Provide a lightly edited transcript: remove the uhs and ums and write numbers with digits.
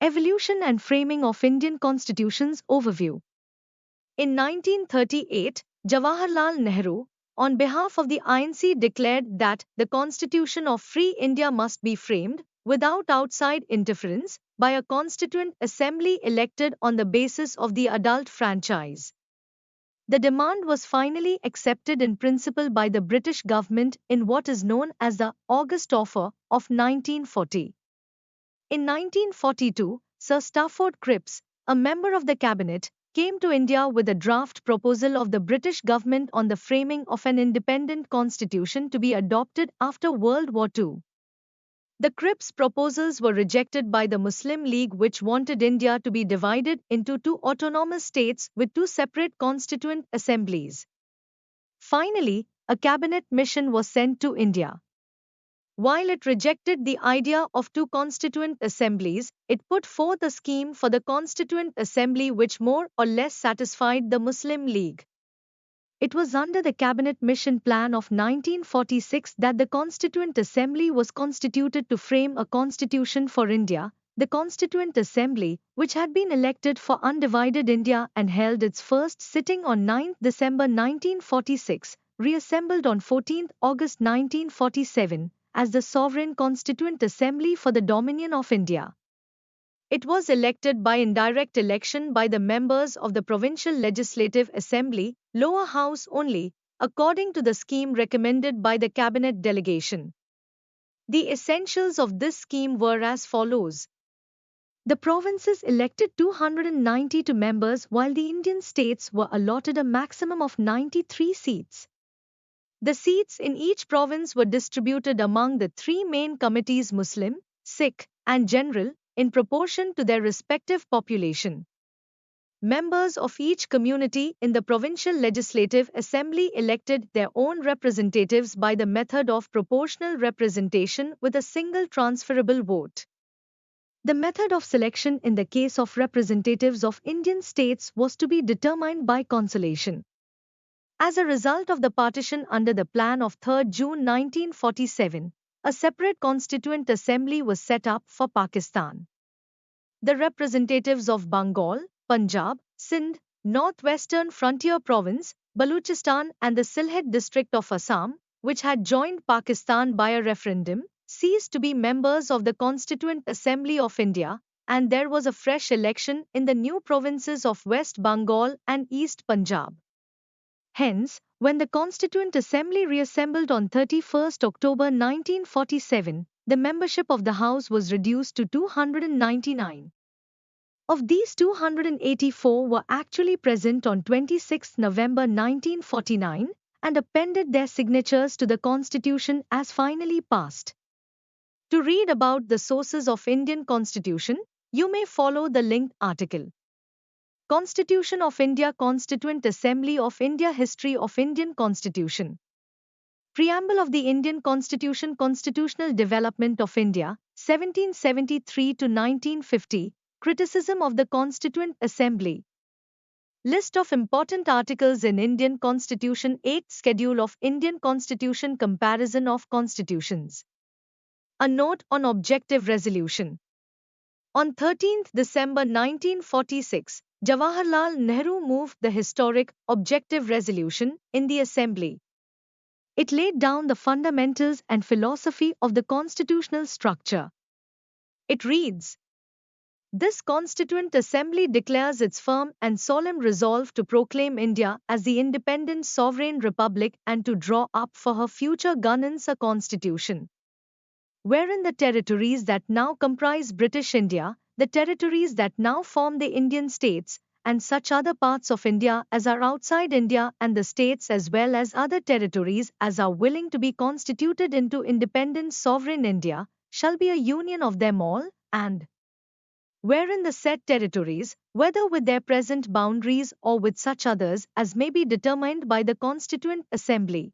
Evolution and Framing of Indian Constitution's Overview. In 1938, Jawaharlal Nehru, on behalf of the INC, declared that the Constitution of Free India must be framed, without outside interference, by a Constituent Assembly elected on the basis of the adult franchise. The demand was finally accepted in principle by the British government in what is known as the August Offer of 1940. In 1942, Sir Stafford Cripps, a member of the cabinet, came to India with a draft proposal of the British government on the framing of an independent constitution to be adopted after World War II. The Cripps proposals were rejected by the Muslim League, which wanted India to be divided into two autonomous states with two separate constituent assemblies. Finally, a cabinet mission was sent to India. While it rejected the idea of two constituent assemblies, it put forth a scheme for the Constituent Assembly which more or less satisfied the Muslim League. It was under the Cabinet Mission Plan of 1946 that the Constituent Assembly was constituted to frame a constitution for India. The Constituent Assembly, which had been elected for undivided India and held its first sitting on 9 December 1946, reassembled on 14 August 1947 as the Sovereign Constituent Assembly for the Dominion of India. It was elected by indirect election by the members of the Provincial Legislative Assembly, lower house only, according to the scheme recommended by the Cabinet delegation. The essentials of this scheme were as follows. The provinces elected 292 members while the Indian states were allotted a maximum of 93 seats. The seats in each province were distributed among the three main committees, Muslim, Sikh, and General, in proportion to their respective population. Members of each community in the Provincial Legislative Assembly elected their own representatives by the method of proportional representation with a single transferable vote. The method of selection in the case of representatives of Indian states was to be determined by consolation. As a result of the partition under the plan of 3 June 1947, a separate Constituent Assembly was set up for Pakistan. The representatives of Bengal, Punjab, Sindh, Northwestern Frontier Province, Baluchistan and the Sylhet district of Assam, which had joined Pakistan by a referendum, ceased to be members of the Constituent Assembly of India, and there was a fresh election in the new provinces of West Bengal and East Punjab. Hence, when the Constituent Assembly reassembled on 31 October 1947, the membership of the House was reduced to 299. Of these, 284 were actually present on 26 November 1949 and appended their signatures to the Constitution as finally passed. To read about the sources of Indian Constitution, you may follow the linked article. Constitution of India, Constituent Assembly of India, History of Indian Constitution. Preamble of the Indian Constitution, Constitutional Development of India, 1773 to 1950, Criticism of the Constituent Assembly. List of important articles in Indian Constitution, 8th Schedule of Indian Constitution, Comparison of Constitutions. A note on objective resolution. On 13 December 1946, Jawaharlal Nehru moved the historic objective resolution in the Assembly. It laid down the fundamentals and philosophy of the constitutional structure. It reads, "This Constituent Assembly declares its firm and solemn resolve to proclaim India as the independent sovereign republic and to draw up for her future governance a constitution, wherein the territories that now comprise British India, the territories that now form the Indian states, and such other parts of India as are outside India and the states as well as other territories as are willing to be constituted into independent sovereign India, shall be a union of them all, and wherein the said territories, whether with their present boundaries or with such others as may be determined by the Constituent Assembly,